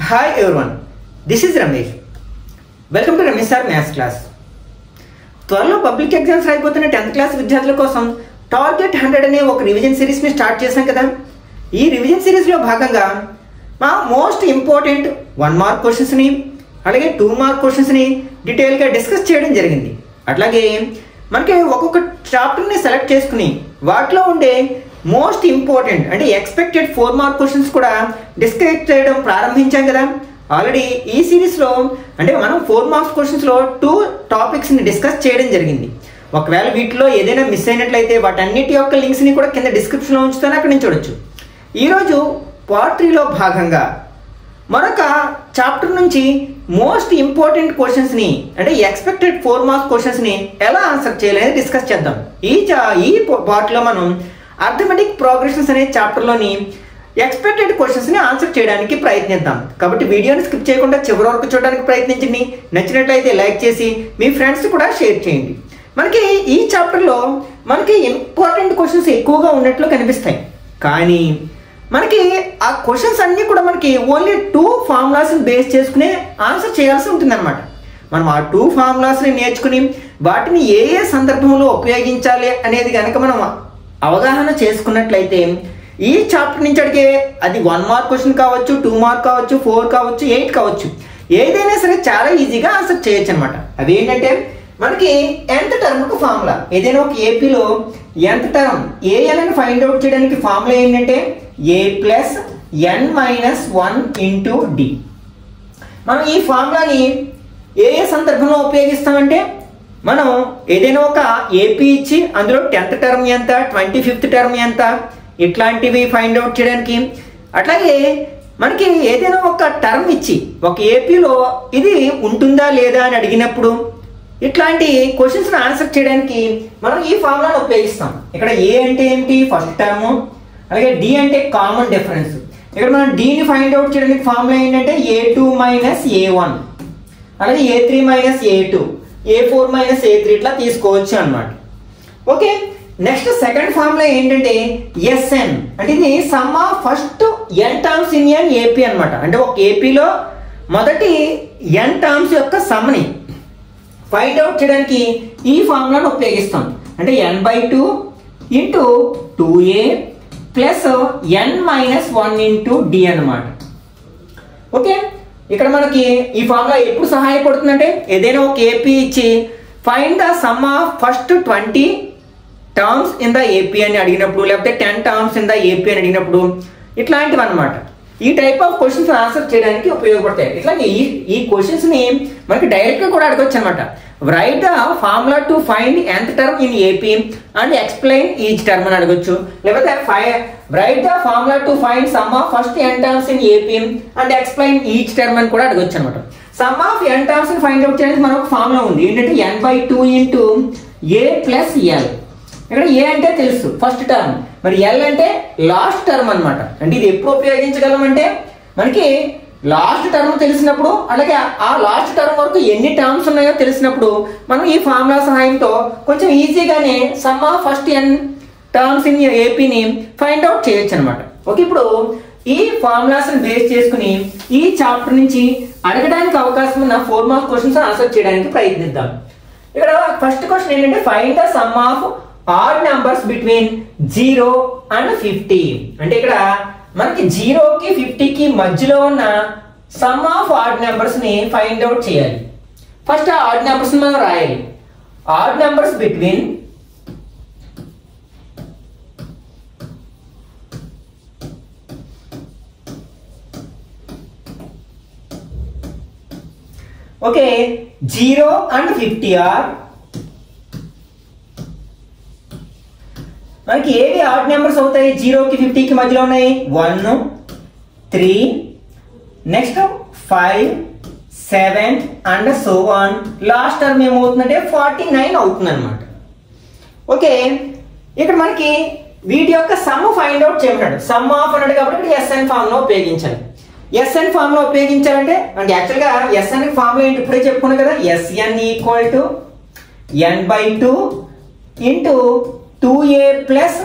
Hi everyone, this is Ramesh. Welcome to Ramesh Sir Maths class. త్వరలో public exams అయిపోతున్న 10th class విద్యార్థుల కోసం target 100 అనే ఒక రివిజన్ సిరీస్ని స్టార్ట్ చేశాం కదా. ఈ రివిజన్ సిరీస్లో భాగంగా మా మోస్ట్ ఇంపార్టెంట్ 1 మార్క్ క్వశ్చన్స్ని అలాగే 2 మార్క్ క్వశ్చన్స్ని డీటెయిల్గా డిస్కస్ చేయడం జరిగింది. అట్లాగే మనకి ఒక్కొక్క చాప్టర్ని సెలెక్ట్ చేసుకుని వాటిలో ఉండే మోస్ట్ ఇంపార్టెంట్ అంటే ఎక్స్పెక్టెడ్ 4 మార్క్ క్వశ్చన్స్ కూడా డిస్కస్ చేయడం ప్రారంభించాం కదా. ఆల్రెడీ ఈ సిరీస్లో అంటే మనం 4 మార్క్స్ క్వశ్చన్స్లో 2 టాపిక్స్ని డిస్కస్ చేయడం జరిగింది. ఒకవేళ వీటిలో ఏదైనా మిస్ అయినట్లయితే వాటన్నిటి యొక్క లింక్స్ని కూడా కింద డిస్క్రిప్షన్లో ఉంచుతాను, అక్కడి నుంచి చూడొచ్చు. ఈరోజు పార్ట్ 3లో భాగంగా మరొక చాప్టర్ నుంచి మోస్ట్ ఇంపార్టెంట్ క్వశ్చన్స్ని అంటే ఎక్స్పెక్టెడ్ 4 మార్క్స్ క్వశ్చన్స్ని ఎలా ఆన్సర్ చేయాలనేది డిస్కస్ చేద్దాం. ఈ పార్ట్లో మనం అర్థమెటిక్ ప్రోగ్రెషన్స్ అనే చాప్టర్లోని ఎక్స్పెక్టెడ్ క్వశ్చన్స్ని ఆన్సర్ చేయడానికి ప్రయత్నిద్దాం. కాబట్టి వీడియోని స్కిప్ చేయకుండా చివరి వరకు చూడడానికి ప్రయత్నించండి. నచ్చినట్లయితే లైక్ చేసి మీ ఫ్రెండ్స్ కూడా షేర్ చేయండి. మనకి ఈ చాప్టర్లో మనకి ఇంపార్టెంట్ క్వశ్చన్స్ ఎక్కువగా ఉన్నట్లు కనిపిస్తాయి, కానీ మనకి ఆ క్వశ్చన్స్ అన్నీ కూడా మనకి ఓన్లీ 2 ఫార్ములాస్ని బేస్ చేసుకునే ఆన్సర్ చేయాల్సి ఉంటుందన్నమాట. మనం ఆ 2 ఫార్ములాస్ని నేర్చుకుని వాటిని ఏ ఏ సందర్భంలో ఉపయోగించాలి అనేది కనుక మనం అవగాహన చేసుకున్నట్లయితే ఈ చాప్టర్ నుంచి అడిగే అది 1 మార్క్ క్వశ్చన్ కావచ్చు, 2 మార్క్ కావచ్చు, 4 కావచ్చు, 8 కావచ్చు, ఏదైనా సరే చాలా ఈజీగా ఆన్సర్ చేయొచ్చు అనమాట. అవి ఏంటంటే మనకి nth టర్మ్కి ఫార్ములా, ఏదైనా ఒక ఏపీలో nth టర్మ్ ఏఎన్ అని ఫైండ్ అవుట్ చేయడానికి ఫార్ములా ఏంటంటే a plus n minus 1 into d. మనం ఈ ఫార్ములాని ఏ ఏ సందర్భంలో ఉపయోగిస్తామంటే మనం ఏదైనా ఒక ఏపీ ఇచ్చి అందులో 10th టర్మ్ ఎంత, 25th టర్మ్ ఎంత, ఇట్లాంటివి ఫైండ్ అవుట్ చేయడానికి, అట్లాగే మనకి ఏదైనా ఒక టర్మ్ ఇచ్చి ఒక ఏపీలో ఇది ఉంటుందా లేదా అని అడిగినప్పుడు ఇట్లాంటి క్వశ్చన్స్ని ఆన్సర్ చేయడానికి మనం ఈ ఫార్ములాను ఉపయోగిస్తాం. ఇక్కడ ఏ అంటే ఏంటి, ఫస్ట్ టర్మ్, అలాగే డి అంటే కామన్ డిఫరెన్స్. ఇక్కడ మనం డిని ఫైండ్ అవుట్ చేయడానికి ఫార్ములా ఏంటంటే a2 మైనస్ a1, అలాగే a3 minus a2, a4 minus a3 ఇట్లా తీసుకోవచ్చు అన్నమాట. ఓకే, నెక్స్ట్ సెకండ్ ఫార్ములా ఏంటంటే ఎస్ఎన్, అంటే ఇది sum of first n terms in an AP అనమాట. అంటే ఒక ఏపీలో మొదటి n టర్మ్స్ యొక్క సమ్ని ఫైండ్ అవుట్ చేయడానికి ఈ ఫార్ములాను ఉపయోగిస్తాం. అంటే n/2 into 2a plus n minus 1 into d అనమాట. ఓకే, ఇక్కడ మనకి ఈ ఫార్ములా ఎప్పుడు సహాయపడుతుందంటే ఏదైనా ఒక ఏపీ ఇచ్చి find the sum of first 20 terms in the AP అని అడిగినప్పుడు, లేకపోతే 10 టర్మ్స్ ఇన్ ద ఏపీ అని అడిగినప్పుడు ఇట్లాంటివి అనమాట. ఈ టైప్ ఆఫ్ క్వశ్చన్స్ ఆన్సర్ చేయడానికి ఉపయోగపడతాయి. ఇట్లాగే ఈ క్వశ్చన్స్ని మనకి డైరెక్ట్గా కూడా అడగొచ్చు అనమాట. Right the formula to find nth term in AP and explain each term అని అడగొచ్చు, లేకపోతే right the formula to find some of first n terms in AP and explain each term అని కూడా అడగొచ్చు అనమాట. Some of n terms find out చేయడానికి మనకు formula ఉంది ఏంటంటే n/2 into a plus L. ఇక్కడ ఏ అంటే తెలుసు ఫస్ట్ టర్మ్, మరి ఎల్ అంటే లాస్ట్ టర్మ్ అనమాట. అంటే ఇది ఎప్పుడు ఉపయోగించగలం అంటే మనకి లాస్ట్ టర్మ్ తెలిసినప్పుడు, అలాగే ఆ లాస్ట్ టర్మ్ వరకు ఎన్ని టర్మ్స్ ఉన్నాయో తెలిసినప్పుడు మనం ఈ ఫార్ములా సహాయంతో కొంచెం ఈజీగానే sum of first n terms in ఏపీని ఫైండ్ అవుట్ చేయొచ్చు అనమాట. ఓకే, ఇప్పుడు ఈ ఫార్ములాస్ని బేస్ చేసుకుని ఈ చాప్టర్ నుంచి అడగడానికి అవకాశం ఉన్న 4 మార్క్ క్వశ్చన్స్ ఆన్సర్ చేయడానికి ప్రయత్నిద్దాం. ఇక్కడ ఫస్ట్ క్వశ్చన్ ఏంటంటే find the sum of odd numbers between 0 and 50. అంటే ఇక్కడ మనకి 0కి 50కి మధ్యలో ఉన్న సమ్ ఆఫ్ ఆడ్ నెంబర్స్ ని ఫైండ్ అవుట్ చేయాలి. ఫస్ట్ ఆ ఆడ్ నెంబర్స్ మనం రాయాలి. Odd numbers between okay 0 and 50 are మనకి ఏవి ఆడ్ నెంబర్స్ అవుతాయి 0కి 50కి మధ్యలో ఉన్నాయి 1, 3, next 5, 7 and so on. Last term ఏమవుతుందంటే 49 అవుతుంది అనమాట. ఓకే, ఇక్కడ మనకి వీటి యొక్క సమ్ ఫైండ్ అవుట్ చేయమన్నాడు. సమ్ ఆఫ్ అన్నాడు కాబట్టి ఇక్కడ ఎస్ఎన్ ఫార్ములా ఉపయోగించాలి. ఎస్ఎన్ ఫార్ములా ఉపయోగించాలంటే అంటే యాక్చువల్గా ఎస్ఎన్ ఫార్ములా ఏంటి ఇప్పుడే చెప్పుకున్నాం కదా, s n equal to n/2 into 2a plus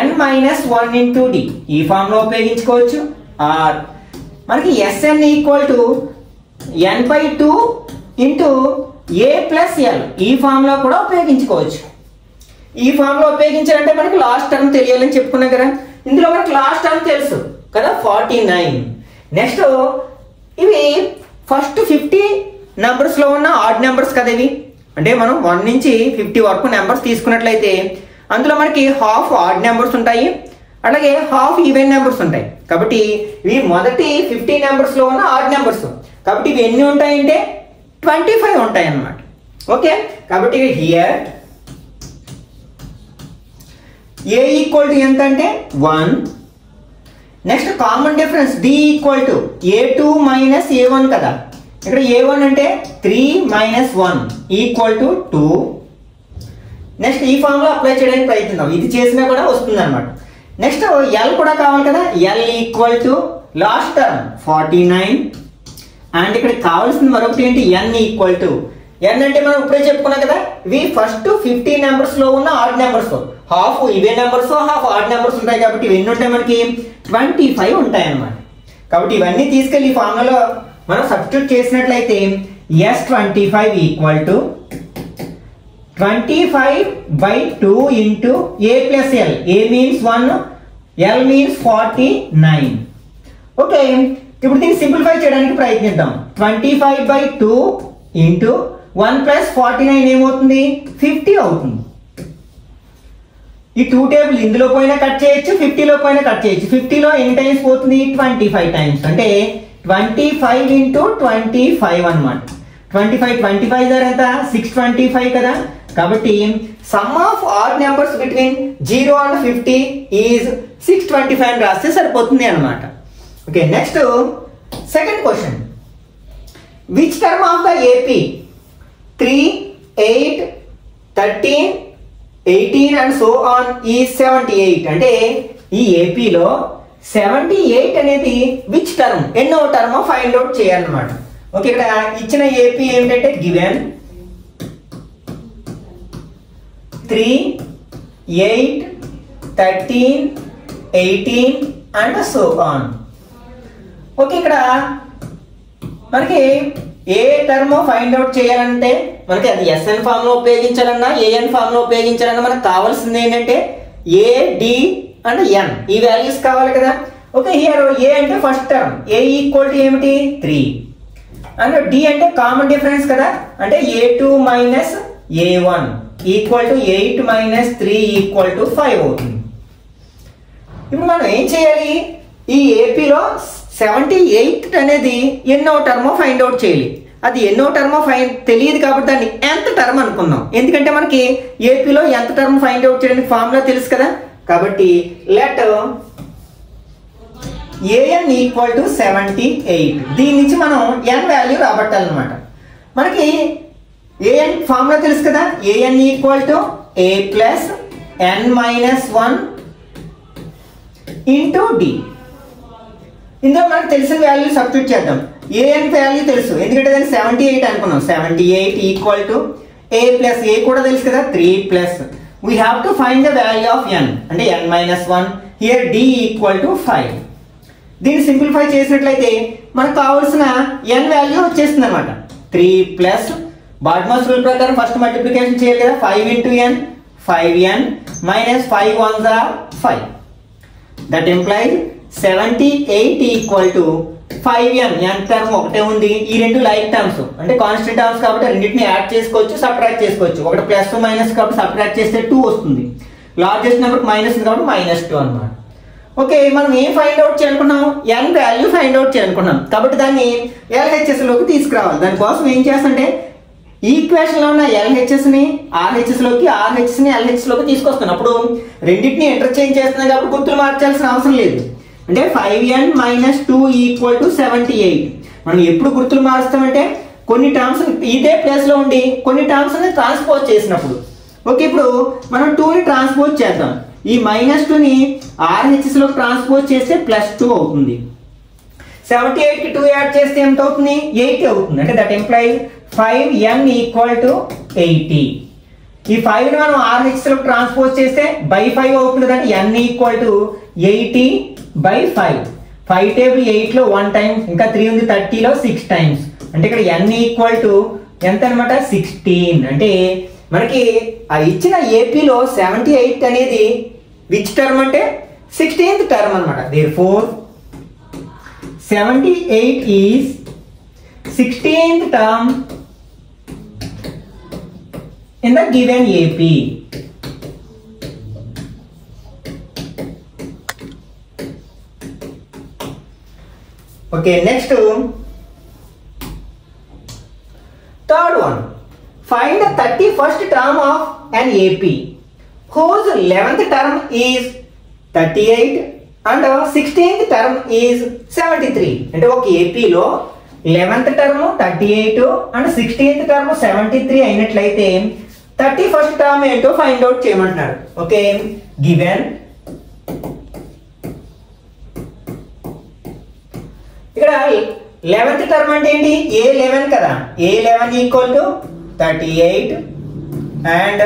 n minus 1 into d. ఈ ఫార్ములా ఉపయోగించుకోవచ్చు. ఆర్ మనకి Sn equal to n/2 into a plus l ఈ ఫార్ములా కూడా ఉపయోగించుకోవచ్చు. ఈ ఫార్ములా ఉపయోగించాలంటే మనకి లాస్ట్ టర్మ్ తెలియాలని చెప్పుకున్నాం కదా. ఇందులో మనకి లాస్ట్ టర్మ్ తెలుసు కదా 49. నెక్స్ట్ ఇవి ఫస్ట్ 50 నెంబర్స్లో ఉన్న ఆడ్ నెంబర్స్ కదా ఇవి. అంటే మనం 1 నుంచి 50 వరకు నెంబర్స్ తీసుకున్నట్లయితే అందులో మనకి హాఫ్ ఆడ్ నెంబర్స్ ఉంటాయి, అలాగే హాఫ్ ఈవెన్ నెంబర్స్ ఉంటాయి. కాబట్టి ఇవి మొదటి 50 నెంబర్స్లో ఉన్న ఆడ్ నెంబర్స్. కాబట్టి ఇవి ఎన్ని ఉంటాయంటే 25 ఉంటాయి అన్నమాట. ఓకే, కాబట్టి హియర్ a ఈక్వల్ టు ఎంత అంటే 1. Next common difference d equal to a2 minus a1 కదా. ఇక్కడ a1 అంటే 3 మైనస్ 1 ఈక్వల్ టు 2. నెక్స్ట్ ఈ ఫార్ములా అప్లై చేయడానికి ప్రయత్నిద్దాం. ఇది చేసినా కూడా వస్తుంది అనమాట. నెక్స్ట్ ఎల్ కూడా కావాలి కదా. L equal to last term 49. And ఇక్కడ కావాల్సింది మరొకటి ఏంటి, ఎన్ ఈక్వల్ టు ఎన్ అంటే మనం ఇప్పుడే చెప్పుకున్నాం కదా. ఇవి ఫస్ట్ 50 నెంబర్స్ లో ఉన్న ఆడ్ నెంబర్స్, హాఫ్ ఇవే నెంబర్స్ హాఫ్ ఆడ్ నెంబర్స్ ఉంటాయి. కాబట్టి ఇవి ఎన్ని ఉంటాయి మనకి 25 ఉంటాయి అన్నమాట. కాబట్టి ఇవన్నీ తీసుకెళ్లి ఈ ఫార్ములాలో మనం సబ్స్టిట్యూట్ చేసినట్లయితే S25 equal to 25/2 into a plus L. a means 1, l means 49. Okay, ఇప్పుడు దీన్ని సింప్లిఫై చేయడానికి ప్రయత్నిద్దాం. 25/2 ఇంటూ 1 ప్లస్ 49 ఏమవుతుంది 50 అవుతుంది. ఈ 2 టేబుల్ ఇందులో పోయినా కట్ చేయొచ్చు, 50లో పోయినా కట్ చేయొచ్చు. 50లో ఎన్ని టైమ్స్ పోతుంది 25 టైమ్స్. అంటే 25 ఇంటూ 25 అనమాట. 25 ద్వారా ఎంత 625 కదా. కాబట్టి some of odd numbers between 0 and 50 is 625 అని రాస్తే సరిపోతుంది అనమాట. Okay, next second question. Which term of the AP 3, 8, 13, 18 and so on ఈ 78. అంటే ఈ ఏపీలో 78 అనేది విచ్ టర్మ్, ఎన్నో టర్మ్ ఫైండ్ అవుట్ చేయాలన్నమాట. ఓకే, ఇక్కడ ఇచ్చిన ఏపీ ఏంటంటే given 3, 8, 13, 18 and so on. Okay, ఇక్కడ మనకి ఏ టర్మ్ ఫైండ్ అవుట్ చేయాలంటే మనకి అది ఎస్ఎన్ ఫామ్ లో ఉపయోగించాలన్నా ఏఎన్ ఫామ్ లో ఉపయోగించాలన్నా మనకు కావాల్సింది ఏంటంటే ఏ, డి అండ్ ఎన్ ఈ వాల్యూస్ కావాలి కదా. ఓకే, హియర్ ఏ అంటే first term, A equal to ఏమిటి 3 అండ్ డి అంటే కామన్ డిఫరెన్స్ కదా. అంటే a2 minus a1 equal to 8 minus 3 equal to 5 అవుతుంది. ఇప్పుడు మనం ఏం చేయాలి, ఈ ఏపీలో 78 అనేది ఎన్నో టర్మో ఫైండ్ అవుట్ చేయాలి. అది ఎన్నో టర్మో తెలియదు కాబట్టి దాన్ని ఎంత టర్మ్ అనుకుందాం. ఎందుకంటే మనకి ఏపీలో ఎంత టర్మ్ ఫైండ్ అవుట్ చేయడానికి ఫార్ములా తెలుసు కదా. కాబట్టి లెట్ ఏఎన్ ఈక్వల్ టు 78. దీని నుంచి మనం ఎన్ వాల్యూ రాబట్టాలన్నమాట. మనకి ఏఎన్ ఫార్ములా తెలుసు కదా. A N equal to A plus N minus 1 into D. ఇందులో మనకు తెలిసిన వాల్యూ సబ్స్టిట్యూట్ చేద్దాం. ఏఎన్ వాల్యూ తెలుసు ఎందుకంటే దాన్ని 78 అనుకున్నాం. 78 equal to A plus A కూడా తెలుసు కదా 3 plus we have to find the value of N అంటే n minus 1. Here D equal to 5. దీన్ని సింప్లిఫై చేసినట్లయితే మనకు కావాల్సిన ఎన్ వాల్యూ వచ్చేస్తుంది అనమాట. 3 ప్లస్ బాడ్మాస్ రూల్ ప్రకారం ఫస్ట్ మల్టిప్లికేషన్ చేయాలి కదా. 5 into n 5n minus 5 1s are 5. That implies 78 equal to 5n. n term ఒకటే ఉంది. ఈ రెండు లైక్ టర్మ్స్ అంటే కాన్స్టెంట్ టర్మ్స్ కాబట్టి రెండింటిని యాడ్ చేసుకోవచ్చు, సబ్ట్రాక్ట్ చేసుకోవచ్చు. ఒకటి ప్లస్ మైనస్ కాబట్టి సబ్ట్రాక్ట్ చేస్తే 2 వస్తుంది. లార్జెస్ట్ నెంబర్ మైనస్ ఉంది కాబట్టి -2 అన్నమాట. ఓకే, మనం ఏం ఫైండ్ అవుట్ చేయాలనుకున్నాం, n వాల్యూ ఫైండ్ అవుట్ చేయాలనుకున్నాం. కాబట్టి దాన్ని LHS లోకి తీసుకురావాలి. దానికోసం ఏం చేస్తామంటే ఈక్వేషన్ లో ఉన్న LHS ని RHS లోకి, RHS ని LHS లోకి తీసుకొస్తున్నాం. అప్పుడు రెండింటిని ఇంటర్చేంజ్ చేస్తున్నాం కాబట్టి గుర్తులు మార్చాల్సిన అవసరం లేదు. అంటే 5n మైనస్ 2 ఈక్వల్ టు 78. మనం ఎప్పుడు గుర్తులు మారుస్తామంటే కొన్ని టర్మ్స్ ఇదే ప్లేస్ లో ఉండి కొన్ని టర్మ్స్ ని ట్రాన్స్పోజ్ చేసినప్పుడు. ఓకే, ఇప్పుడు మనం 2 ని ట్రాన్స్పోజ్ చేద్దాం. ఈ -2 ని RHS లోకి ట్రాన్స్పోజ్ చేస్తే +2 అవుతుంది. 78 కి 2 యాడ్ చేస్తే ఎంత అవుతుంది 80 అవుతుంది. అంటే that implies 5n equal to 80. ఈ 5 ని మనం RHS లోకి ట్రాన్స్పోజ్ చేస్తే by 5 అవుతుంది. అంటే n ఈక్వల్ టు 80/5. 5 టేబుల్ 8లో 1 టైం, ఇంకా 3 ఉంది 30లో 6 టైమ్స్. అంటే ఇక్కడ n ఈక్వల్ టు ఎంత అనమాట 16. అంటే మనకి ఆ ఇచ్చిన ఏపీలో 78 అనేది విచ్ టర్మ్ అంటే 16th టర్మ్ అనమాట. therefore 78 is 16th term in the given AP. Okay, next third one. Find the 31st term of an AP whose 11th term is 38 and 16th term is 73. అంటే ఒక ఏపీలో 11th term 38 and 16th term 73 అయినట్లయితే 31st term ఏంటో find out చేయమంటున్నారు. Okay, given ఇక్కడ 11th term అంటే ఏంటి A11 కదా, A11 equal to 38 and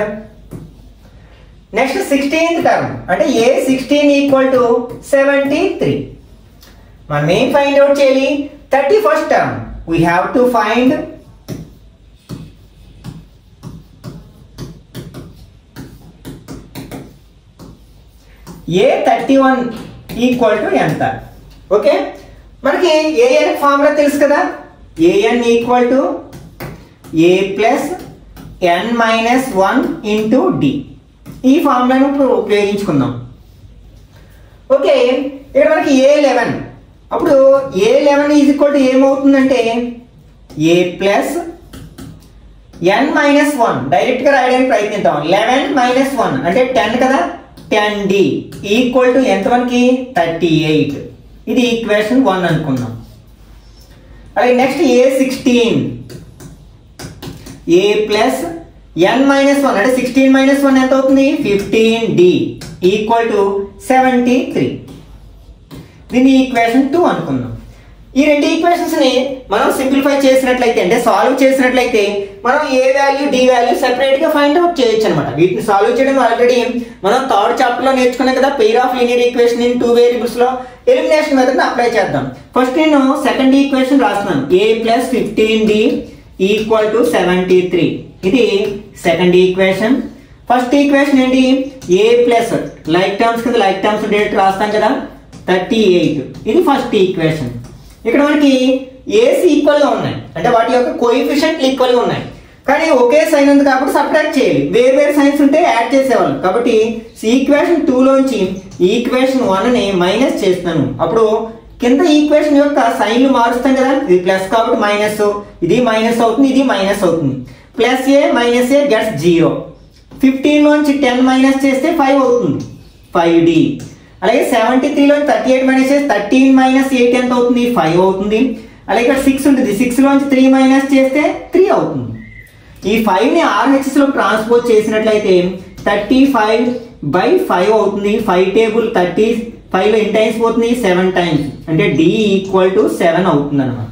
next 16th term అంటే A16 ఈక్వల్ టు 73. మనం ఏం ఫైండ్ అవుట్ చేయాలి 31st term. we have to find A31 equal to ఎంత. ఓకే, మనకి an ఫార్ములా తెలుసు కదా, an equal to a plus n minus 1 into d. ఈ ఫార్ములాను ఇప్పుడు ఉపయోగించుకుందాం. ఓకే, ఇక్కడ మనకి A11, అప్పుడు A11 ఈజ్ ఈక్వల్ టు ఏమవుతుందంటే a plus n minus 1. Direct గా రాయడానికి ప్రయత్నిద్దాం. 11 మైనస్ 1 అంటే 10 కదా, 10d ఈక్వల్ టు ఎంత మనకి 38. ఇది ఈక్వేషన్ 1 అనుకుందాం. అలాగే next A16, a plus n minus 1 అంటే 16 మైనస్ 1 ఎంత అవుతుంది 15d ఈక్వల్ టు 73. దీన్ని ఈక్వేషన్ 2 అనుకుందాం. ఈ రెండు ఈక్వేషన్స్ ని మనం సింప్లిఫై చేసినట్లయితే అంటే సాల్వ్ చేసినట్లయితే మనం ఏ వాల్యూ డి వాల్యూ సెపరేట్ గా ఫైండ్ అవుట్ చేయొచ్చు అనమాట. వీటిని సాల్వ్ చేయడం ఆల్రెడీ మనం థర్డ్ చాప్టర్ లో నేర్చుకున్నాం కదా, pair of linear equation in 2 variables లో ఎలిమినేషన్ మెథడ్ అప్లై చేద్దాం. ఫస్ట్ నేను సెకండ్ ఈక్వేషన్ రాస్తున్నాను, a plus 15d equal to 73. ఇది సెకండ్ ఈక్వేషన్. ఫస్ట్ ఈక్వేషన్ ఏంటి a ప్లస్ లైక్ టర్మ్స్ కదా, లైక్ టర్మ్స్ డైరెక్ట్ రాస్తాం కదా 38. ఇది ఫస్ట్ ఈక్వేషన్. ఇక్కడ మనకి ఏస్ ఈక్వల్ గా ఉన్నాయి అంటే వాటి యొక్క కోఎఫిషియెంట్లు ఈక్వల్ గా ఉన్నాయి, కానీ ఒకే సైన్ ఉంది కాబట్టి సబ్ట్రాక్ట్ చేయాలి. వేరు వేరు సైన్స్ ఉంటే యాడ్ చేసేవాళ్ళు. కాబట్టి ఈక్వేషన్ 2 లోంచి ఈక్వేషన్ 1 ని మైనస్ చేస్తున్నాను. అప్పుడు కింద ఈక్వేషన్ యొక్క సైన్లు మారుస్తాం కదా, ఇది ప్లస్ కాబట్టి మైనస్, ఇది మైనస్ అవుతుంది, ఇది మైనస్ అవుతుంది. ప్లస్ ఏ మైనస్ ఏ గెట్స్ 0. 15 లోంచి 10 మైనస్ చేస్తే 5 అవుతుంది, 5d. అలాగే 73 లో 38 మైనస్ చేస్తే 13 మైనస్ 8 ఎంత అవుతుంది 5 అవుతుంది. అలాగే ఇక్కడ 6 ఉంటుంది, 6 లోంచి 3 మైనస్ చేస్తే 3 అవుతుంది. ఈ 5 ని RHS లో ట్రాన్స్పోజ్ చేసినట్లయితే 35/5 అవుతుంది. 5 టేబుల్ 35 లో ఎన్ని టైమ్స్ పోతుంది 7 టైమ్స్, అంటే d ఈక్వల్ టు 7 అవుతుంది అనమాట.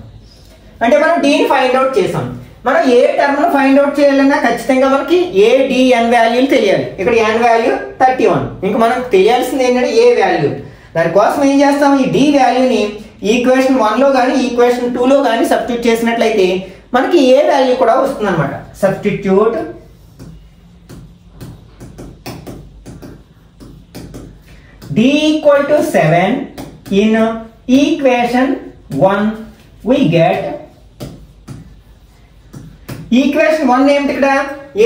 అంటే మనం d ని ఫైండ్ అవుట్ చేసాం. మనం ఏ టర్మ్ లో ఫైండ్ అవుట్ చేయాలన్నా ఖచ్చితంగా మనకి ఏ డి n వాల్యూలు తెలియాలి. ఇక్కడ n వాల్యూ 31. ఇంకా మనకు తెలియాల్సింది ఏంటంటే ఏ వాల్యూ. దానికోసం ఏం చేస్తాం, ఈ డి వాల్యూని ఈక్వేషన్ 1 లో కానీ ఈక్వేషన్ 2 లో కానీ సబ్స్టిట్యూట్ చేసినట్లయితే మనకి ఏ వాల్యూ కూడా వస్తుంది అనమాట. Substitute d equal to 7 in equation 1 we get equation 1 ఏమిటి ఇక్కడ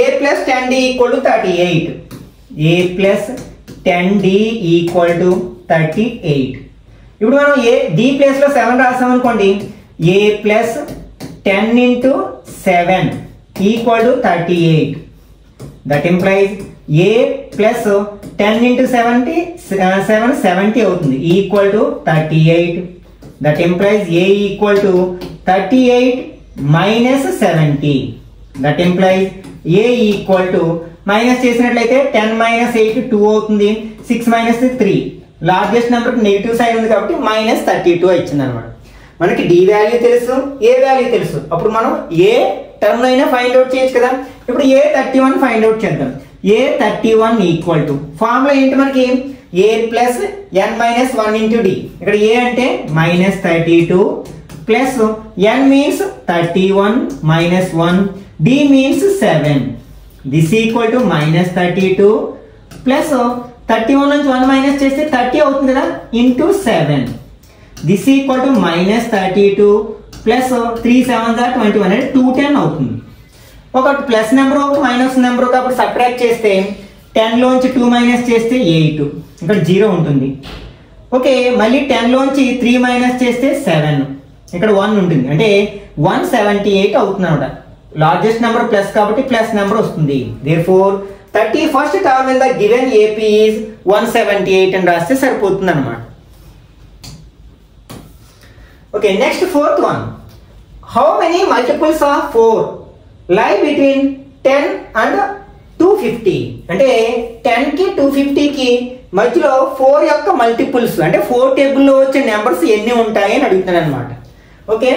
a plus 10d equal to 38. a plus 10d equal to 38. ఇప్పుడు మనం a d ప్లేస్ లో 7 రాసాం అనుకోండి, a plus 10 into 7 equal to 38. That implies a plus 10 into 70 అవుతుంది equal to 38. That implies a equal to 38 minus 70. That implies a equal to minus చేసినట్లయితే 10 minus 8 2 అవుతుంది, 6 minus 3 largest number negative side ఉంది కాబట్టి minus 32 ఇచ్చింది అనమాట. మనకి D value తెలుసు, ఏ value తెలుసు. అప్పుడు మనం ఏ టర్మ్ అయినా ఫైండ్ అవుట్ చేయొచ్చు కదా. ఇప్పుడు A31 ఫైండ్ అవుట్ చేద్దాం. A31 ఈక్వల్ టు ఫార్ములా ఏంటి మనకి a plus n minus 1 into d. ఇక్కడ a అంటే minus 32 plus n means 31 minus 1 d means 7. This equal to minus 32 plus 31 నుంచి 1 మైనస్ చేస్తే 30 అవుతుంది కదా into 7. This equal to minus 32 plus 3 7 21 అంటే 210 అవుతుంది. ఒక ప్లస్ నెంబర్ ఒక మైనస్ నెంబర్ కాబట్టి సబ్ట్రాక్ట్ చేస్తే 10 లోంచి 2 మైనస్ చేస్తే 8, ఇక్కడ 0 ఉంటుంది. ఓకే, మళ్ళీ 10 లోంచి 3 మైనస్ చేస్తే 7, ఇక్కడ 1 ఉంటుంది. అంటే 178 అవుతుంది అనమాట. లార్జెస్ట్ నెంబర్ ప్లస్ కాబట్టి ప్లస్ నెంబర్ వస్తుంది. Therefore 31st term in the given AP is 178 అని రాస్తే సరిపోతుంది అనమాట. Okay, next fourth one. How many multiples of 4 లై బిట్వీన్ 10 అండ్ 250? అంటే 10 కి 250 కి మధ్యలో 4 యొక్క మల్టిపుల్స్ అంటే 4 టేబుల్లో వచ్చే నెంబర్స్ ఎన్ని ఉంటాయి అని అడుగుతాను అనమాట. ఓకే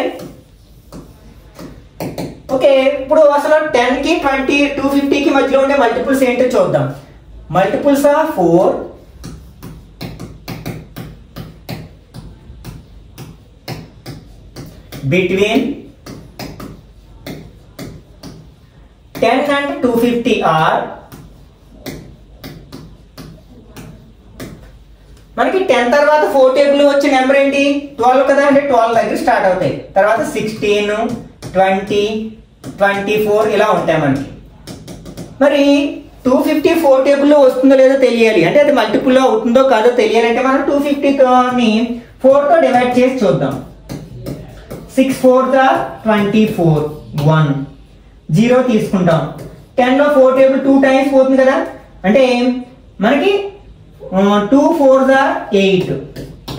ఓకే ఇప్పుడు అసలు 10 కి 20 250 కి మధ్యలో ఉండే మల్టిపుల్స్ ఏంటో చూద్దాం. Multiples of 4 between 10 and 250 are మనకి 10 తర్వాత 4 టేబుల్ వచ్చే నెంబర్ ఏంటి 12 కదా. అంటే 12 దగ్గర స్టార్ట్ అవుతాయి. తర్వాత 16 20 24 ఇలా ఉంటాయి మనకి. మరి 250 4 టేబుల్లో వస్తుందో లేదో తెలియాలి అంటే అది మల్టిపుల్లో అవుతుందో కాదో తెలియాలంటే మనం 250ని 4తో డివైడ్ చేసి చూద్దాం. 6 4 24 1 0 తీసుకుంటాం. 10లో 4 టేబుల్ 2 టైమ్స్ పోతుంది కదా. అంటే మనకి 2 4 8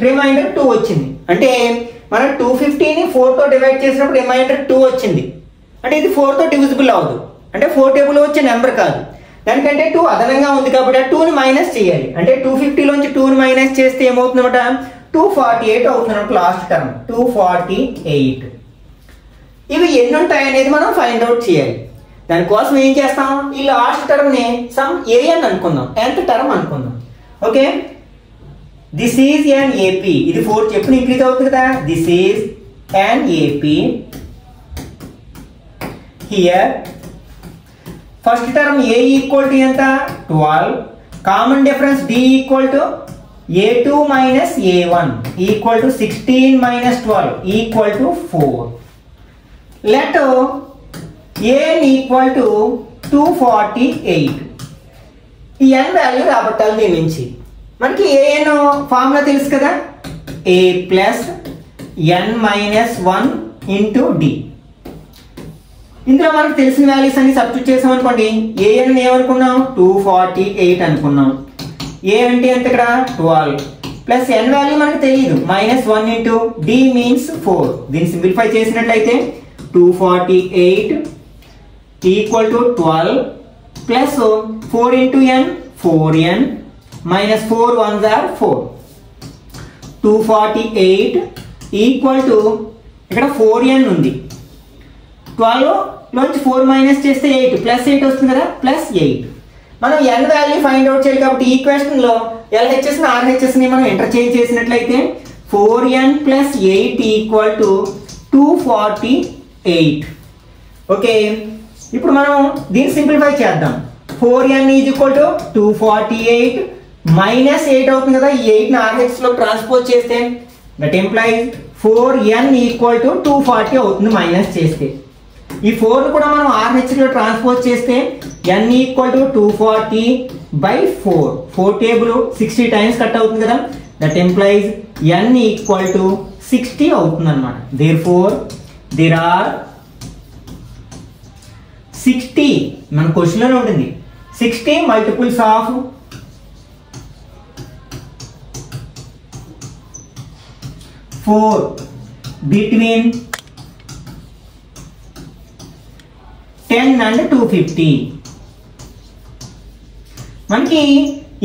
రిమైండర్ 2 వచ్చింది. అంటే మనం 250ని 4తో డివైడ్ చేసినప్పుడు రిమైండర్ 2 వచ్చింది. అంటే ఇది 4తో డివిజిబుల్ అవ్వదు. అంటే 4 టేబుల్ వచ్చే నెంబర్ కాదు. దానికంటే 2 అదనంగా ఉంది కాబట్టి ఆ 2ని మైనస్ చేయాలి. అంటే 250లోంచి 2ని మైనస్ చేస్తే ఏమవుతుందన్నమాట 248 అవుతుంది లాస్ట్ టర్మ్ 248. ఇవి ఎన్ని ఉంటాయి అనేది మనం ఫైండ్ అవుట్ చేయాలి. దానికోసం ఏం చేస్తాం ఈ లాస్ట్ టర్మ్ ని సమ్ ఏఎన్ అనుకుందాం, nth టర్మ్ అనుకుందాం. Okay, this is an AP. ఇది 4 చెప్పుని ఇంక్రీజ్ అవుతుంది కదా. This is an AP. Here first term a equal to ఎంత 12. Common difference d equal to a2 minus a1 equal to 16 minus 12 equal to 4. Let an equal to 248. ఈ n value రాబట్టాలి. దీని నుంచి మనకి an formula తెలుసు కదా, a plus n minus 1 into D. ఇందులో మనకు తెలిసిన వాల్యూస్ అన్ని సబ్స్టిట్యూట్ చేసాం అనుకోండి. an ఏమనుకున్నాం 248 అనుకున్నాం. ఏ అంటే ఎంత ఇక్కడ 12 ప్లస్ n వాల్యూ మనకు తెలియదు మైనస్ 1 ఇంటూ డి మీన్స్ 4. దీన్ని సింప్లిఫై చేసినట్లయితే 248 equal to 12 plus 4 into n 4n minus 4 1s are 4. 248 equal to ఇక్కడ 4n ఉంది. 12 లోంచి 4 మైనస్ చేస్తే 8 ప్లస్ 8 వస్తుంది కదా ప్లస్ 8. మనం n వాల్యూ ఫైండ్ అవుట్ చేయాలి కాబట్టి ఈక్వేషన్ లో LHS ని RHS ని మనం ఇంటర్చేంజ్ చేసినట్లయితే 4n plus 8 equal to 248. Okay, ఇప్పుడు మనం దీన్ని సింప్లిఫై చేద్దాం. 4n is equal to 248 minus 8 అవుతుంది కదా. ఈ 8 ని RHS లో ట్రాన్స్పోజ్ చేస్తే that implies 4n equal to 240 అవుతుంది మైనస్ చేస్తే. ఈ 4 కూడా మనం RHS లో ట్రాన్స్పోజ్ చేస్తే n equal to 240 by 4 table 60 times cut అవుతుంది కదా. That implies n equal to 60 అవుతుంది అనమాట. దేర్ఫోర్ దేర్ ఆర్ 60 మన క్వశ్చన్ లోనే ఉంటుంది 60 మల్టిపుల్స్ ఆఫ్ 4 బిట్వీన్ 10 and 250. మనకి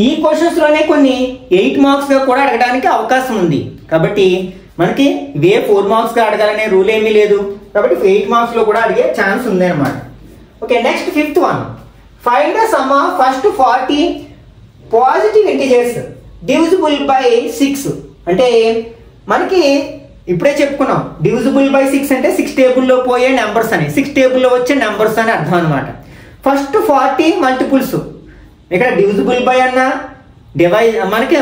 ఈ క్వశ్చన్స్ లోనే కొన్ని 8 మార్క్స్ గా కూడా అడగడానికి అవకాశం ఉంది. కాబట్టి మనకి ఇవే 4 మార్క్స్ గా అడగాలనే రూల్ ఏమీ లేదు. కాబట్టి 8 మార్క్స్ లో కూడా అడిగే ఛాన్స్ ఉంది అనమాట. Okay, next fifth one. Find the sum of first 40 positive integers divisible by 6 అంటే మనకి ఇప్పుడే చెప్పుకున్నాం డివిజిబుల్ బై 6 అంటే 6 టేబుల్లో పోయే నెంబర్స్ అని, 6 టేబుల్లో వచ్చే నెంబర్స్ అని అర్థం అనమాట. ఫస్ట్ 40 మల్టిపుల్స్, ఇక్కడ డివిజిబుల్ బై అన్న మనకి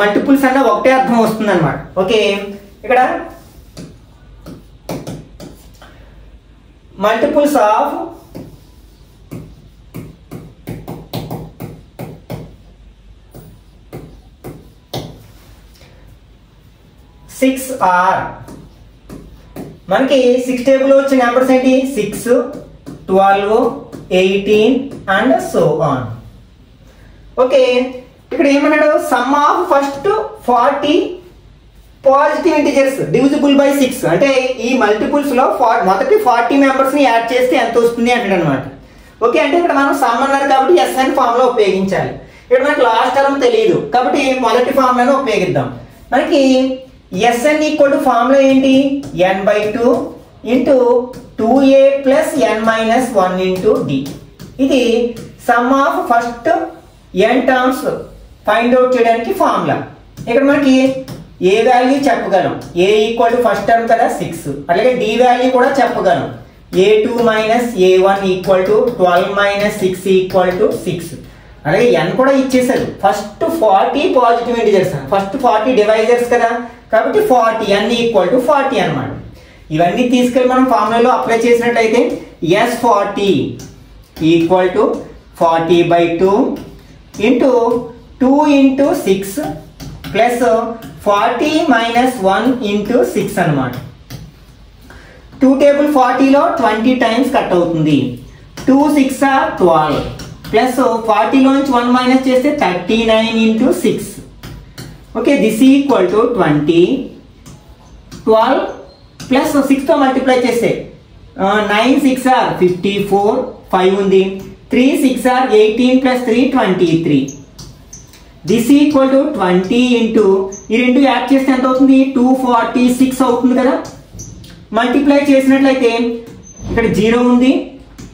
మల్టిపుల్స్ అన్న ఒకటే అర్థం వస్తుంది అనమాట. ఓకే, ఇక్కడ మల్టిపుల్స్ ఆఫ్ 6 ఆర్ మనకి 6 టేబుల్ వచ్చే నెంబర్స్ ఏంటి 6, 12, 18 అండ్ సో ఆన్. ఓకే, ఇక్కడ ఏమన్నాడు some of first 40 positive integers divisible by 6 అంటే ఈ మల్టిపుల్స్ లో మొదటి 40 మెంబర్స్ ని యాడ్ చేస్తే ఎంత వస్తుంది అంటాడు అనమాట. ఓకే, అంటే ఇక్కడ మనం సమ్ అన్నారు కాబట్టి ఎస్ఎన్ ఫార్ములా ఉపయోగించాలి. ఇక్కడ మనకి లాస్ట్ టర్మ్ తెలియదు కాబట్టి మొదటి ఫార్ములాను ఉపయోగిద్దాం. మనకి ఎస్ఎన్ ఈక్వల్ టు ఫార్ములా ఏంటి n/2 into 2a plus n minus 1 into D. ఇది sum of first n terms find out చేయడానికి ఫార్ములా. ఇక్కడ మనకి ఏ వాల్యూ చెప్పగలం, A equal to first term కదా 6, అలాగే డి వాల్యూ కూడా చెప్పగలం a2 minus a1 equal to 12 minus 6 equal to 6. అలాగే n కూడా ఇచ్చేసారు. First 40 positive integers, first 40 divisors కదా కాబట్టి 40 n ఈక్వల్ టు 40 అనమాట. ఇవన్నీ తీసుకెళ్ళి మనం ఫార్ములాలో అప్లై చేసినట్లయితే S40 equal to 40/2 into 2 into 6 plus 40 minus 1 into 6 అనమాట. 2 టేబుల్ 40లో 20 టైమ్స్ కట్ అవుతుంది. 2 6 ఆర్ 12 ప్లస్ 40లోంచి 1 మైనస్ చేస్తే 39 into 6. Okay, this equal to 20, 12 plus 6తో మల్టిప్లై చేస్తే 9 6 ఆర్ 54, 5 ఉంది, 3 6 are 18 plus 3 23. This equal to 20 into ఈ రెండు యాడ్ చేస్తే ఎంత అవుతుంది 246 అవుతుంది కదా. మల్టిప్లై చేసినట్లయితే ఇక్కడ 0 ఉంది,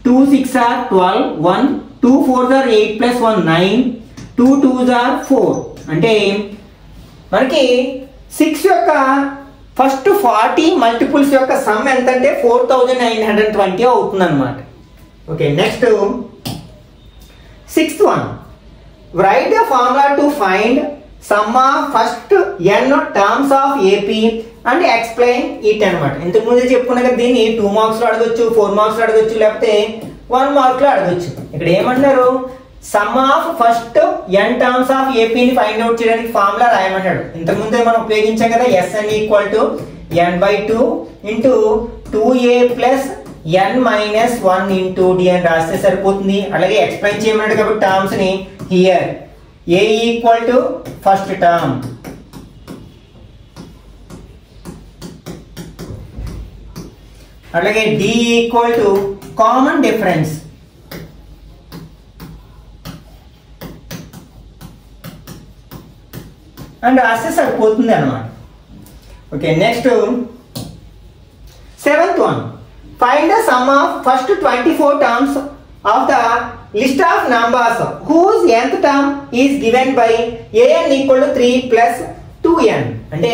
2 6 ఆర్ 12, 1 2 4 ఆర్ 8 ప్లస్ 1 9, 2 2 ఆర్ 4 అంటే మనకి 6 యొక్క ఫస్ట్ 40 మల్టిపుల్స్ యొక్క సమ్ ఎంత అంటే 4920 అవుతుంది అనమాట. Okay, next 6th one, write the formula to find sum of first n terms of AP and explain it అనమాట. ఇంతకు ముందు చెప్పుకున్నా కదా దీన్ని 2 మార్క్స్ లో అడగొచ్చు, 4 మార్క్స్ లో అడగొచ్చు, లేకపోతే 1 మార్క్ లో అడగొచ్చు. ఇక్కడ ఏమంటారు sum of first n terms of AP ని ఫైండ్ అవుట్ చేయడానికి ఫార్ములా రాయమంటాడు. ఇంతకు ముందే మనం ఉపయోగించాం కదా SN equal to n/2 into 2a plus n minus 1 into d అని రాస్తే సరిపోతుంది. అలాగే ఎక్స్ప్లెయిన్ చేయమన్నాడు కాబట్టి టర్మ్స్ ని here a equal to first term, అలాగే d equal to common difference, and రాస్తే సరిపోతుంది అన్నమాట. Okay, next 7th one, find the sum of first 24 terms of the list of numbers whose nth term is given by an equal to 3 plus 2n. అంటే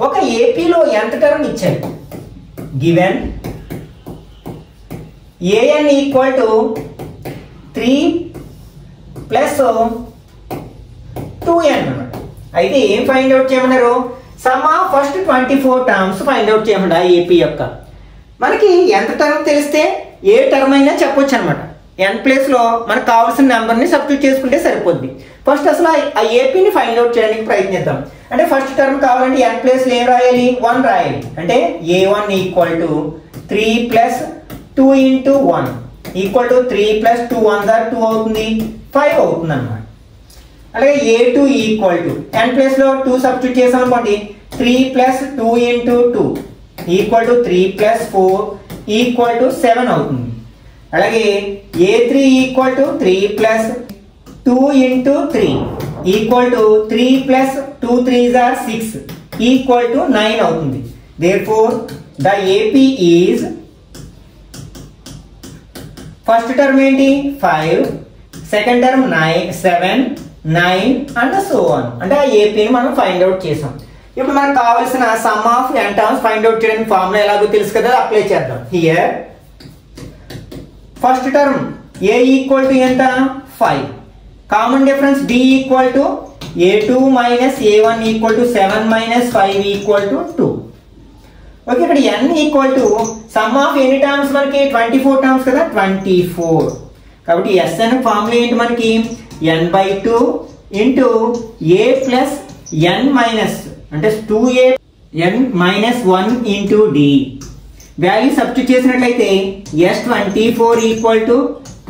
ఒక ఏపీలో nth term ఇచ్చారు, given an equal to 3 plus 2n అన్నమాట. అయితే ఏం find out చేయమన్నారు some of first 24 terms find out చేయమన్నారు AP యొక్క. మనకి ఎంత టర్మ్ తెలిస్తే ఏ టర్మ్ అయినా చెప్పొచ్చు అనమాట. n ప్లేస్ లో మనకు కావాల్సిన నెంబర్ ని సబ్స్టిట్యూట్ చేసుకుంటే సరిపోద్ది. ఫస్ట్ అసలు ఆ ఏపీని ఫైండ్ అవుట్ చేయడానికి ప్రయత్నిద్దాం. అంటే ఫస్ట్ టర్మ్ కావాలంటే n ప్లేస్ లో ఏం రాయాలి 1 రాయాలి. అంటే a1 equal to 3 plus 2 into 1 equal to 3 plus 2 1 2 అవుతుంది 5 అవుతుంది అన్నమాట. అలాగే a2 equal to n place లో 2 సబ్స్టిట్యూట్ చేసాం అనుకోండి 3 plus 2 into 2 equal to 3 plus 4 equal to 7 అవుతుంది. అలాగే a3 equal to 3 plus 2 into 3 equal to 3 plus 2 3s are 6 equal to 9 అవుతుంది. therefore the AP is first term ఏంటి 5, second term 7, 9 and so on. అంటే ఆ ఏపీని మనం ఫైండ్ అవుట్ చేసాం. ఇప్పుడు మనకు కావాల్సిన some of n terms find out చేయడానికి ఫార్ములా ఎలాగో తెలుసు కదా, అప్లై చేద్దాం. Here first term a equal to ఎంత 5, common difference d equal to a2 minus a1 equal to 7 minus 5 equal to 2. Okay, ఇక్కడ n equal to some of ఎన్ని terms మనకి 24 terms కదా, 24. కాబట్టి Sn ఫార్ములా ఏంటి మనకి n/2 into a plus n minus అంటే 2a n minus 1 into d. Value substitute చేసినట్లయితే S24 equal to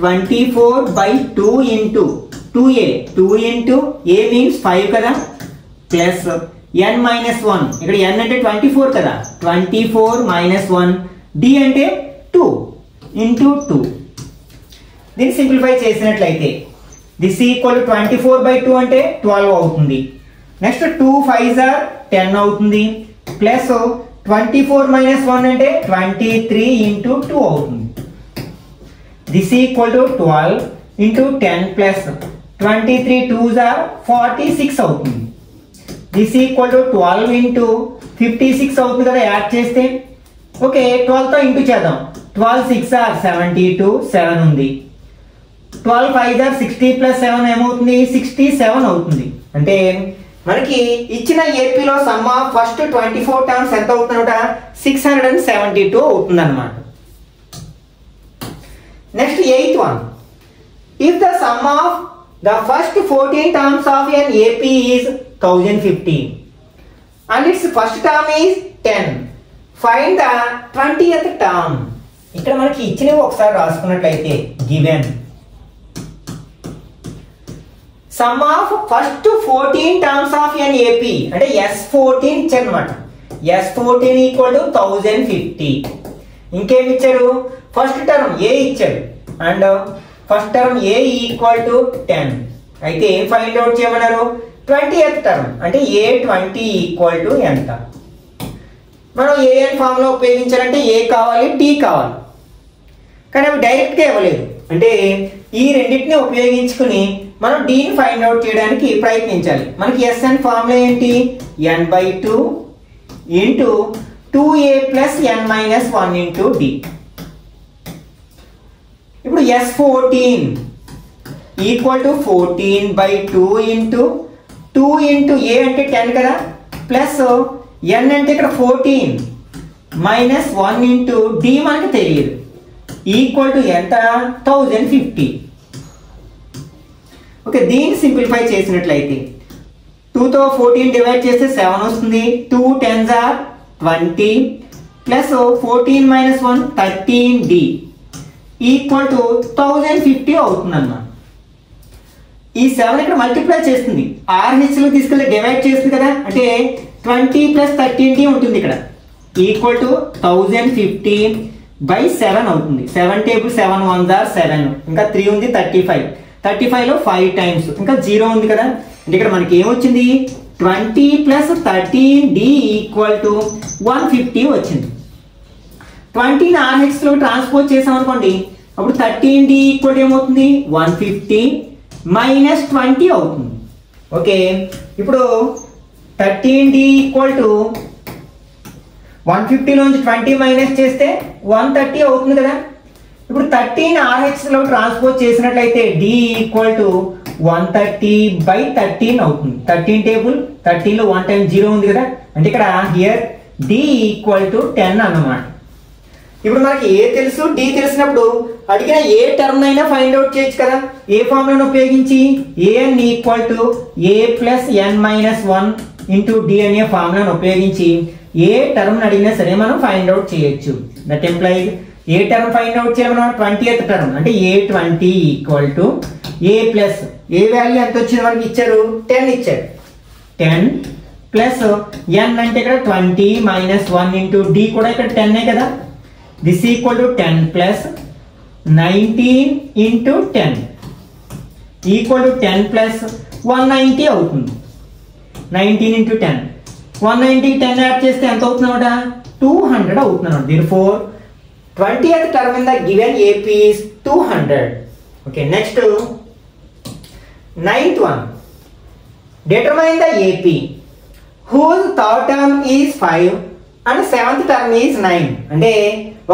24/2 into 2a, 2 into a means 5 కదా, ప్లస్ n మైనస్ 1, ఇక్కడ n అంటే 24 కదా, 24 మైనస్ 1, d అంటే 2 ఇంటూ 2. దీన్ని సింప్లిఫై చేసినట్లయితే దిస్ ఈక్వల్ 24/2 అంటే 12 అవుతుంది. నెక్స్ట్ 2 5s are 10 అవుతుంది, ప్లస్ 24 మైనస్ 1 అంటే 23 ఇంటూ 2 అవుతుంది. This equal to 12 into 10 plus 23 2s are 46 అవుతుంది. దిస్ ఈక్వల్ టు 12 ఇంటూ 56 అవుతుంది కదా యాడ్ చేస్తే. ఓకే, 12 తో ఇంటూ చేద్దాం. 12 6 are 72, 7 ఉంది. 12 5s are 60 ప్లస్ 7 ఏమవుతుంది 67 అవుతుంది. అంటే మనకి ఇచ్చిన ఏపీలో సమ్ ఆఫ్ ఫస్ట్ 24 టర్మ్స్ ఎంత అవుతుందట 672 అవుతుంది అన్నమాట. Next 8th one, if the sum of the first 14 terms of an AP is 1015 and it's first term is 10, find the 20th term. ఇక్కడ మనకి ఇచ్చినవి ఒకసారి రాసుకున్నట్లయితే given sum of first 14 terms of an AP అంటే S14 ఇచ్చారు అనమాట. S14 equal to 1050. ఇంకేమి ఇచ్చారు, ఫస్ట్ టర్మ్ ఏ ఇచ్చారు and first term A equal to 10. అయితే ఏం ఫైండ్ అవుట్ చేయమన్నారు 20th టర్మ్ అంటే A20 ఈక్వల్ టు ఎంత. మనం ఏఎన్ ఫార్ములా ఉపయోగించాలంటే ఏ కావాలి టీ కావాలి, కానీ అవి డైరెక్ట్గా ఇవ్వలేదు. అంటే ఈ రెండింటిని ఉపయోగించుకుని మనం డీని ఫైండ్ అవుట్ చేయడానికి ప్రయత్నించాలి. మనకి Sn ఫార్ములా ఏంటి n/2 into 2a plus n minus 1 into d. ఇప్పుడు S14 equal to 14/2 into 2 into a అంటే 10 కదా, ప్లస్ n అంటే ఇక్కడ 14 మైనస్ 1 ఇంటూ d మనకి తెలియదు, ఈక్వల్ టు ఎంత 1050. ఓకే, దీన్ని సింప్లిఫై చేసినట్లయితే 2తో 14 డివైడ్ చేస్తే 7 వస్తుంది. 2 10s are 20 plus 14 minus 1 13d equal to 1050 అవుతుంది అన్నమాట. ఈ 7 ఇక్కడ మల్టిప్లై చేస్తుంది, RH లో తీసుకెళ్ళి డివైడ్ చేస్తుంది కదా, అంటే 20 ప్లస్ 13d ఉంటుంది ఇక్కడ, ఈక్వల్ టు 1050/7 అవుతుంది. 7 టేబుల్ 7 1s are 7, ఇంకా 3 ఉంది 35 లో 5 టైమ్స్ ఇంకా 0 ఉంది కదా, అంటే ఇక్కడ మనకి ఏమొచ్చింది 20 ప్లస్ 13d ఈక్వల్ టు 150 వచ్చింది. 20ని RH లో ట్రాన్స్పోజ్ చేసాం అనుకోండి, అప్పుడు 13d ఈక్వల్ ఏమవుతుంది 150 మైనస్ 20 అవుతుంది. ఓకే, ఇప్పుడు 13d ఈక్వల్ టు 150 నుంచి 20 మైనస్ చేస్తే 130 అవుతుంది కదా. ఇప్పుడు 13 RH లో ట్రాన్స్పోజ్ చేసినట్లయితే d ఈక్వల్ టు 130/13 అవుతుంది. 13 టేబుల్ 13 లో 1 టైం 0 ఉంది కదా, అంటే ఇక్కడ హియర్ d ఈక్వల్ టు 10 అన్నమాట. ఇప్పుడు మనకి ఏ తెలుసు d తెలిసినప్పుడు అడిగిన ఏ టర్మ్ అయినా ఫైండ్ అవుట్ చేయొచ్చు కదా. ఏ ఫార్ములాను ఉపయోగించి an equal to a plus n minus 1 into d అనే ఫార్ములాను ఉపయోగించి ఏ టర్మ్ అడిగినా సరే మనం ఫైండ్ అవుట్ చేయొచ్చు. That employees A term find out చేయాలన్నా 20th టర్మ్ అంటే A20 equal to a plus A value ఎంత వచ్చింది మనకి ఇచ్చారు 10 ఇచ్చారు, 10 ప్లస్ n అంటే ఇక్కడ 20 మైనస్ 1 ఇంటూ d కూడా ఇక్కడ 10 కదా. This equal to 10 plus 19 into 10 equal to 10 plus 190 అవుతుంది. 19 ఇంటూ 10 190 10 యాడ్ చేస్తే ఎంత అవుతుంది అన్నమాట 200 అవుతుంది అన్నమాట. therefore 20th term in the given AP is 200. Okay, next 9th one. Determine the AP whose third term is 5 and seventh term is 9. అంటే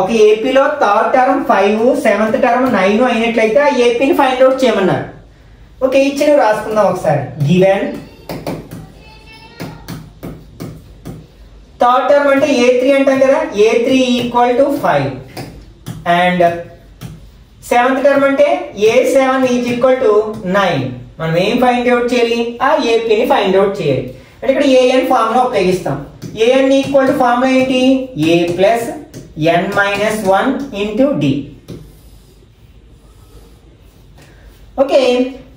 ఒక ఏపీలో థర్డ్ టర్మ్ 5 సెవెంత్ టర్మ్ 9 అయినట్లయితే ఆ ఏపీని ఫైండ్ అవుట్ చేయమన్నారు. ఓకే, ఇచ్చిన రాసుకుందాం ఒకసారి. గివెన్ థర్డ్ టర్మ్ అంటే A3 అంటాం కదా, A3 equal to 5 and seventh term అంటే A7 ఈజ్ ఈక్వల్ టు 9. మనం ఏం ఫైండ్ అవుట్ చేయాలి? ఆ ఏపీని ఫైండ్ అవుట్ చేయాలి. అంటే ఇక్కడ ఏఎన్ ఫార్ములా ఉపయోగిస్తాం. ఏఎన్ ఈక్వల్ టు ఫార్ములా ఏంటి? A plus n minus 1 into d. Okay,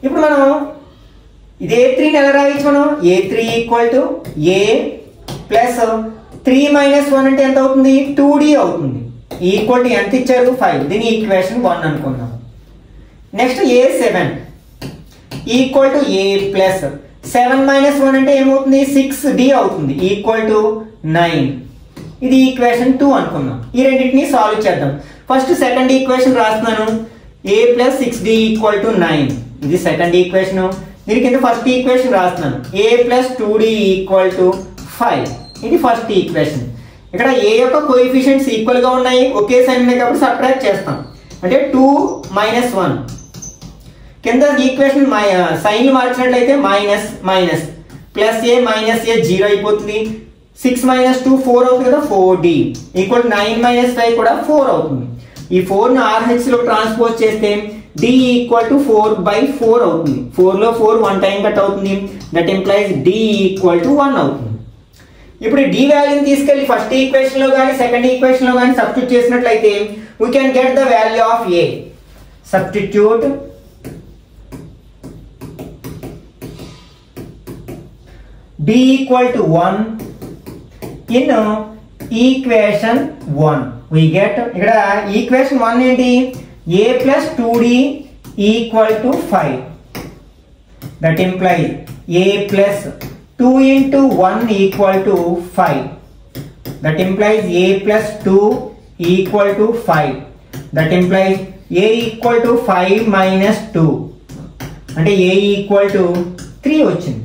ఇప్పుడు మనం ఇది A3ని ఎలా రాయొచ్చు మనం? A3 equal to A plus 3 minus 1 అంటే ఎంత అవుతుంది? 2D అవుతుంది. ఈక్వల్ టు ఎంత ఇచ్చారు? 5. దీని ఈక్వేషన్ 1 అనుకుందాం. Next A7 equal to A plus 7 minus 1 అంటే ఏమవుతుంది? 6D అవుతుంది. Equal to 9. ఇది ఈక్వేషన్ 2 అనుకుందాం. ఈ రెండింటిని సాల్వ్ చేద్దాం. ఫస్ట్ సెకండ్ ఈక్వేషన్ రాస్తున్నాను. A plus 6D equal to 9. ఇది సెకండ్ ఈక్వేషన్. దీని కింద ఫస్ట్ ఈక్వేషన్ రాస్తున్నాను. A plus 2D equal to 5. ఇది ఫస్ట్ ఈక్వేషన్. ఇక్కడ A యొక్క కోఎఫిషియెంట్స్ ఈక్వల్ గా ఉన్నాయి, ఒకే సైన్ ఉన్నాయి కాబట్టి సబ్ట్రాక్ట్ చేస్తాం. అంటే 2 మైనస్ 1 కింద ఈక్వేషన్ సైన్లు మార్చినట్లయితే minus minus plus A minus A 0 అయిపోతుంది. 6 మైనస్ 2 4 అవుతుంది కదా, 4D ఈక్వల్ 9 మైనస్ 5 కూడా 4 అవుతుంది. ఈ 4ని RH లో ట్రాన్స్పోజ్ చేస్తే D ఈక్వల్ టు 4/4 అవుతుంది. 4లో 4 1 టైం కట్ అవుతుంది. That implies D equal to 1 అవుతుంది. ఇప్పుడు D వాల్యూని తీసుకెళ్లి ఫస్ట్ ఈక్వేషన్ లో కానీ సెకండ్ ఈక్వేషన్ లో కానీ సబ్స్టిట్యూట్ చేసినట్లయితే we can get the value of A. Substitute D equal to 1 in equation 1. We get ఇక్కడ equation 1 ఏంటి? A plus 2D equal to 5. That implies A plus 2 into 1 equal to 5. That implies A plus 2 equal to 5. That implies A equal to 5 minus 2. అంటే A equal to 3 వచ్చింది.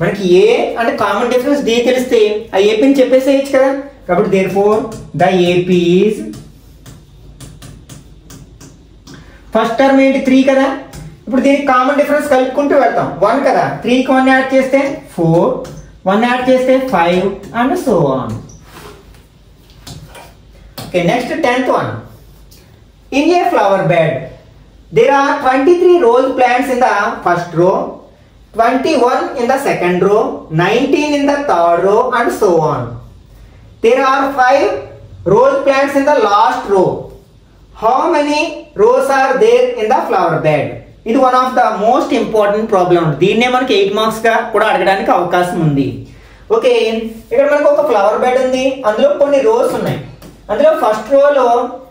మనకి A అంటే common difference D తెలిస్తే ఆ ఏపీని చెప్పేసేయచ్చు కదా. కాబట్టి therefore the AP is first term ఏంటి? 3 కదా. ఇప్పుడు దీనికి కామన్ డిఫరెన్స్ కలుపుకుంటూ వెళ్తాం. 1 కదా, 3కి 1 యాడ్ చేస్తే 4, 1 యాడ్ చేస్తే 5 and so on. Okay, next 10th one. In a flower bed there are 23 rose plants in the first row, 21 in the second row, 19 in the third row and so on. There are 5 rose plants in the last row. How many rows are there in the flower bed? ఇది one of the most important problem. దీన్నే మనకి 8 marks గా కూడా అడగడానికి అవకాశం ఉంది. Okay, ఇక్కడ మనకు ఒక ఫ్లవర్ బెడ్ ఉంది, అందులో కొన్ని రోస్ ఉన్నాయి. అందులో ఫస్ట్ రోలో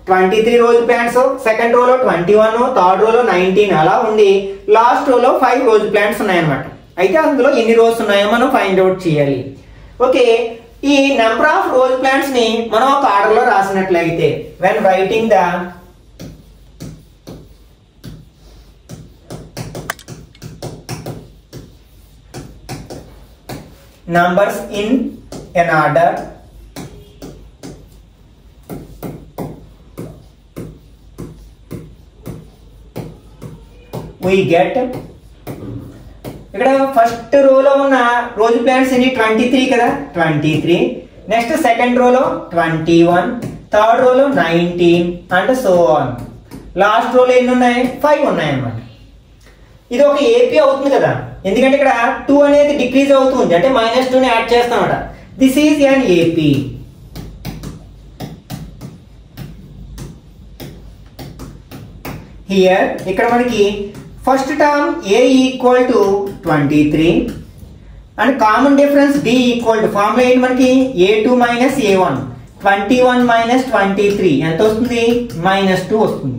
23 రోజ్ ప్లాంట్స్, సెకండ్ రోలో 21, థర్డ్ రోలో 19 అలా ఉంది. లాస్ట్ రోలో 5 రోజ్ ప్లాంట్స్ ఉన్నాయన్నమాట. అయితే అందులో ఎన్ని రోస్ ఉన్నాయో మనం ఫైండ్ అవుట్ చేయాలి. ఓకే, ఈ నెంబర్ ఆఫ్ రోజ్ ప్లాంట్స్ ని మనం ఒక ఆర్డర్ లో రాసినట్లయితే when writing the numbers in an order, we get ఇక్కడ ఫస్ట్ రోలో ఉన్న రోజ్ ప్లాంట్స్ ఎన్ని? 23 కదా, 23. నెక్స్ట్ సెకండ్ రోలో 21, థర్డ్ రోలో 19 అండ్ సో ఆన్. లాస్ట్ రోలో ఎన్ని ఉన్నాయి? 5 ఉన్నాయి అన్నమాట. ఇది ఒక ఏపీ అవుతుంది కదా, ఎందుకంటే ఇక్కడ 2 అనేది డిక్రీజ్ అవుతుంది, అంటే -2ని యాడ్ చేస్తామట. This is an AP. Here ఇక్కడ మనకి first term A equal to 23 and common difference D equal to formula ఏంటి మనకి? A2 minus A1. 21 మైనస్ 23 ఎంత వస్తుంది? -2 వస్తుంది.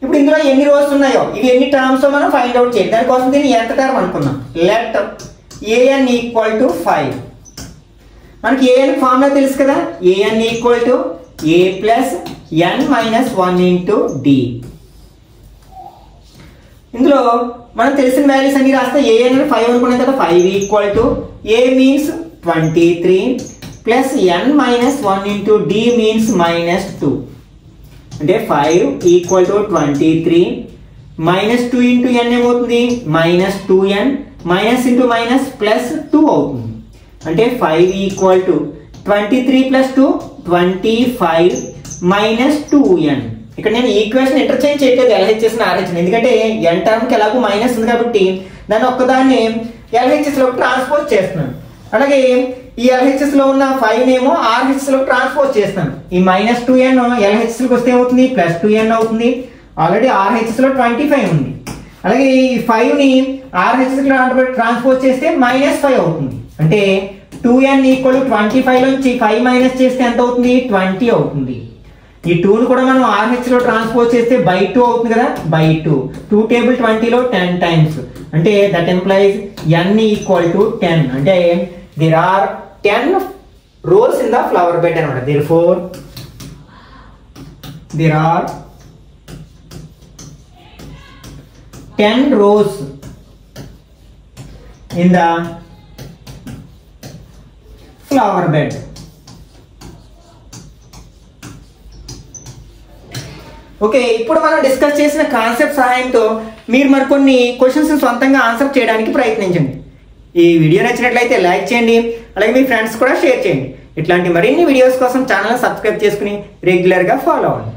ఇప్పుడు ఇందులో ఎన్ని రోస్ ఉన్నాయో, ఇవి ఎన్ని టర్మ్స్ మనం ఫైండ్ అవుట్ చేయాలి. దానికోసం దీన్ని ఎంత టర్మ్ అనుకుందాం. Let an equal to 5. మనకి an ఫార్ములా తెలుసు కదా, an equal to A plus n minus 1 into D. ఇందులో మనం తెలిసిన వాల్యూస్ అన్ని రాస్తే ఏ అనేది 5 అనుకున్నాం కదా. 5 equal to a means 23 plus n minus 1 into d means minus 2. అంటే 5 equal to 23 minus 2 into n ఏమవుతుంది minus 2n minus into minus plus 2 అవుతుంది. అంటే 5 equal to 23 plus 2 25 minus 2n. ఇక్కడ నేను ఈక్వేషన్ ఇంటర్చేంజ్ చేయట్లేదు LHS RHS, ఎందుకంటే n టర్మ్కి ఎలాగో minus ఉంది కాబట్టి దాన్ని ఒక్కదాన్ని LHS లోకి ట్రాన్స్పోజ్ చేస్తున్నాను. అలాగే ఈ LHS లో ఉన్న 5 నేమో RHS లోకి ట్రాన్స్పోజ్ చేస్తాను. ఈ మైనస్ 2n LHS లోకి వస్తే ఏమవుతుంది ప్లస్ 2n అవుతుంది. ఆల్రెడీ RHS లో 25 ఉంది. అలాగే ఈ 5 ని RHS లో ట్రాన్స్పోజ్ చేస్తే మైనస్ 5 అవుతుంది. అంటే 2n ఈక్వల్ 25 నుంచి 5 మైనస్ చేస్తే ఎంత అవుతుంది 20 అవుతుంది. ఈ 2ని కూడా మనం RHS లో ట్రాన్స్పోజ్ చేస్తే బై 2 అవుతుంది కదా, బై 2. 2 టేబుల్ 20 లో 10 టైమ్స్, అంటే that employees n equal to 10. అంటే there are 10 rows in the flower bed అనమాట. Therefore there are 10 rows in the flower bed. Okay, ఇప్పుడు మనం డిస్కస్ చేసిన కాన్సెప్ట్ సహాయంతో మీరు మరికొన్ని క్వశ్చన్స్ సొంతంగా ఆన్సర్ చేయడానికి ప్రయత్నించండి. ఈ వీడియో నచ్చినట్లయితే లైక్ చేయండి, అలాగే మీ ఫ్రెండ్స్ కూడా షేర్ చేయండి. ఇట్లాంటి మరిన్ని వీడియోస్ కోసం ఛానల్ సబ్స్క్రైబ్ చేసుకుని రెగ్యులర్గా ఫాలో అవ్వండి.